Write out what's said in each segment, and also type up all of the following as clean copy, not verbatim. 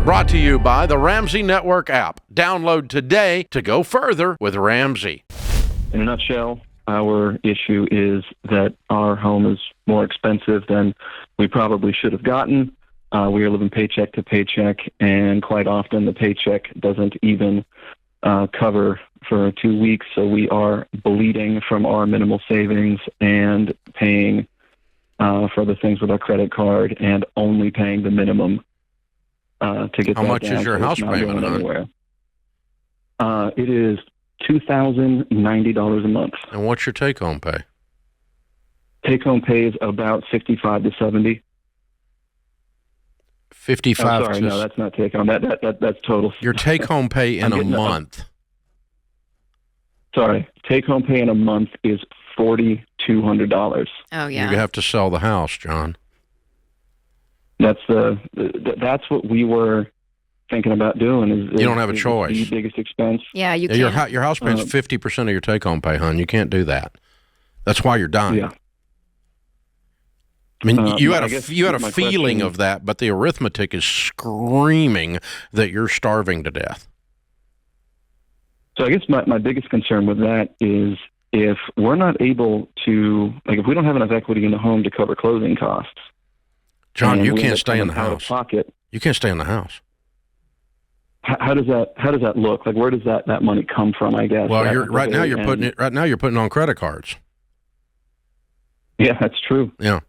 Brought to you by the Ramsey Network app. Download today to go further with Ramsey. In a nutshell, our issue is that our home is more expensive than we probably should have gotten. We are living paycheck to paycheck, and quite often the paycheck doesn't even cover for 2 weeks, so we are bleeding from our minimal savings and paying for the things with our credit card and only paying the minimum to get How that much down, is your so house it's not payment going on? anywhere. It is $2,090 a month. And what's your take-home pay? Take-home pay is about 65 to 70. 55. Sorry, no, that's not take-home. That's total. Your take-home pay in a month. Sorry, take-home pay in a month is $4,200. Oh, yeah. You have to sell the house, John. That's what we were thinking about doing. You don't have a choice. The biggest expense. Yeah, you can't. Your house pays 50% of your take-home pay, hon. You can't do that. That's why you're dying. Yeah. I mean, you had a feeling question of that, but the arithmetic is screaming that you're starving to death. So I guess my biggest concern with that is if we're not able to, if we don't have enough equity in the home to cover closing costs. John, you can't stay in the out of house. Pocket, you can't stay in the house. How does that look? Like, where does that money come from? I guess. Well, right now you're putting it on credit cards. Yeah, that's true. Yeah.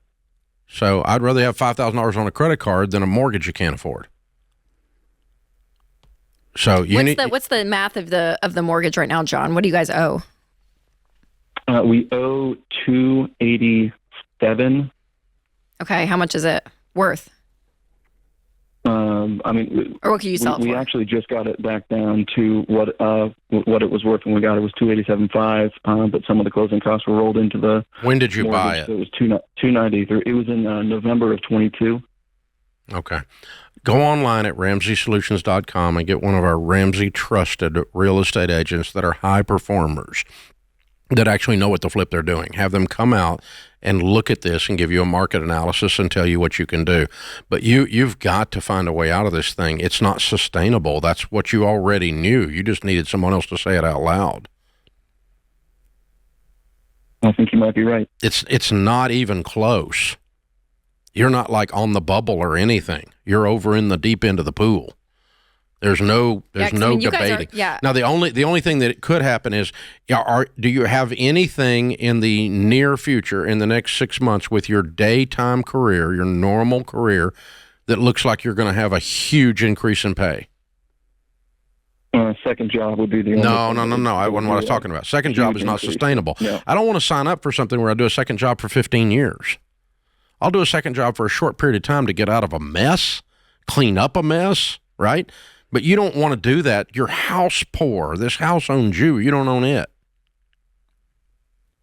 So I'd rather have $5,000 on a credit card than a mortgage you can't afford. So what's the math of the mortgage right now, John? What do you guys owe? We owe $287. Okay, how much is it worth? I mean, or what can you sell it for? We actually just got it back down to what it was worth when we got it was $287.5. But some of the closing costs were rolled into the. When did you mortgage, buy it? So it was $293. It was in November of 22. Okay. Go online at RamseySolutions.com and get one of our Ramsey trusted real estate agents that are high performers that actually know what the flip they're doing. Have them come out and look at this and give you a market analysis and tell you what you can do. But you've got to find a way out of this thing. It's not sustainable. That's what you already knew. You just needed someone else to say it out loud. I think you might be right. It's not even close. You're not like on the bubble or anything. You're over in the deep end of the pool. There's no debating. Now the only thing that could happen is, do you have anything in the near future, in the next 6 months, with your daytime career, your normal career, that looks like you're going to have a huge increase in pay? Second job would be the only. No. I wasn't what I was talking about. Second job is not sustainable. No. I don't want to sign up for something where I do a second job for 15 years. I'll do a second job for a short period of time to get out of a mess, clean up a mess, right? But you don't want to do that. You're house poor. This house owns you. You don't own it.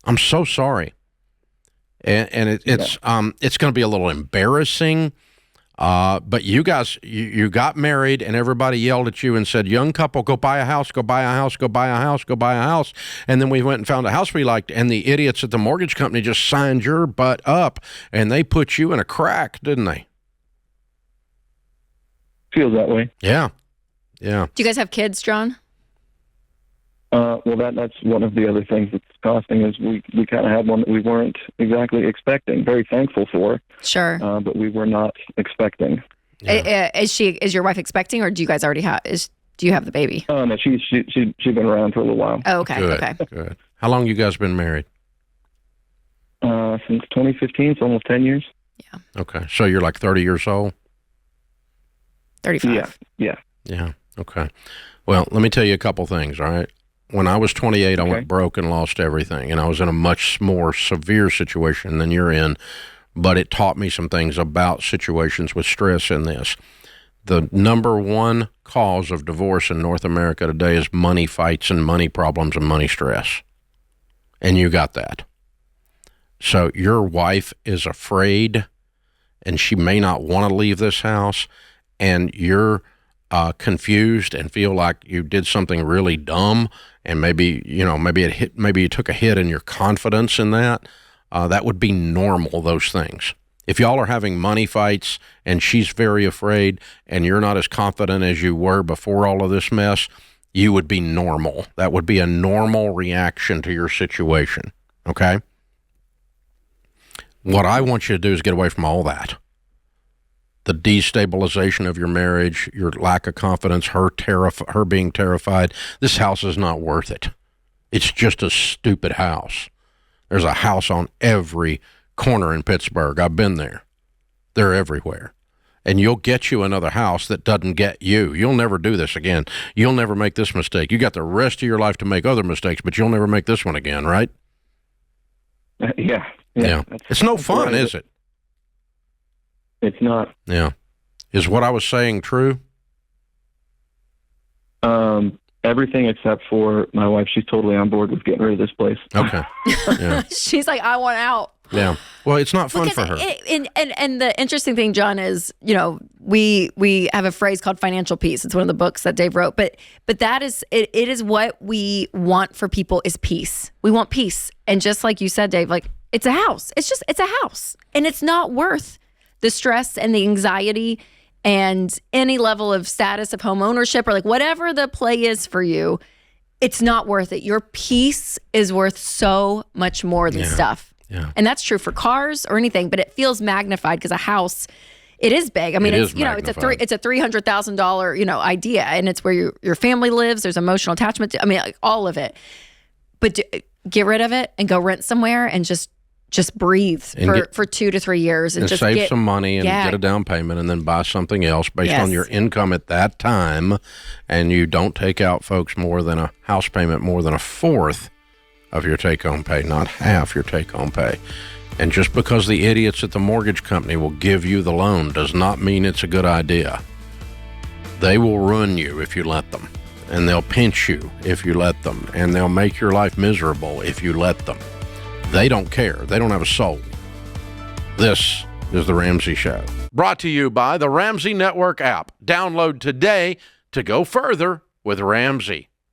I'm so sorry. And it's going to be a little embarrassing. But you guys, you got married and everybody yelled at you and said, young couple, go buy a house, go buy a house, go buy a house, go buy a house. And then we went and found a house we liked, and the idiots at the mortgage company just signed your butt up and they put you in a crack, didn't they? Feels that way. Yeah. Yeah. Do you guys have kids, John? Well, that's one of the other things that's costing is we kind of had one that we weren't exactly expecting. Very thankful for. Sure. But we were not expecting. Yeah. Is your wife expecting, or do you guys already do you have the baby? Oh, no, she's been around for a little while. Oh, okay. Good, okay. Good. How long you guys been married? Since 2015, it's almost 10 years. Yeah. Okay. So you're like 30 years old? 35. Yeah. Okay. Well, let me tell you a couple things, all right? When I was 28, I went broke and lost everything, and I was in a much more severe situation than you're in, but it taught me some things about situations with stress in this. The number one cause of divorce in North America today is money fights and money problems and money stress. And you got that. So your wife is afraid, and she may not want to leave this house, and you're confused and feel like you did something really dumb, and maybe you took a hit in your confidence in that. That would be normal, those things. If y'all are having money fights and she's very afraid and you're not as confident as you were before all of this mess, you would be normal. That would be a normal reaction to your situation, okay? What I want you to do is get away from all that. The destabilization of your marriage, your lack of confidence, her being terrified. This house is not worth it. It's just a stupid house. There's a house on every corner in Pittsburgh. I've been there. They're everywhere. And you'll get you another house that doesn't get you. You'll never do this again. You'll never make this mistake. You got the rest of your life to make other mistakes, but you'll never make this one again, right? Yeah. It's no fun, is it? It's not. Yeah. Is what I was saying true? Everything except for my wife. She's totally on board with getting rid of this place. Okay. Yeah. She's like, I want out. Yeah. Well, it's not fun for her. And the interesting thing, John, is, we have a phrase called financial peace. It's one of the books that Dave wrote. But that is it is what we want for people is peace. We want peace. And just like you said, Dave, like, it's a house. It's a house. And it's not worth the stress and the anxiety and any level of status of home ownership or like whatever the play is for you. It's not worth it. Your peace is worth so much more than stuff. Yeah. And that's true for cars or anything, but it feels magnified because a house, it is big. I mean, it's a $300,000, idea, and it's where your family lives. There's emotional attachment to, like all of it. But get rid of it and go rent somewhere and just breathe for 2 to 3 years and just save some money and get a down payment and then buy something else based on your income at that time. And you don't take out, folks, more than a house payment, more than a fourth of your take-home pay, not half your take-home pay. And just because the idiots at the mortgage company will give you the loan does not mean it's a good idea. They will ruin you if you let them. And they'll pinch you if you let them. And they'll make your life miserable if you let them. They don't care. They don't have a soul. This is The Ramsey Show. Brought to you by the Ramsey Network app. Download today to go further with Ramsey.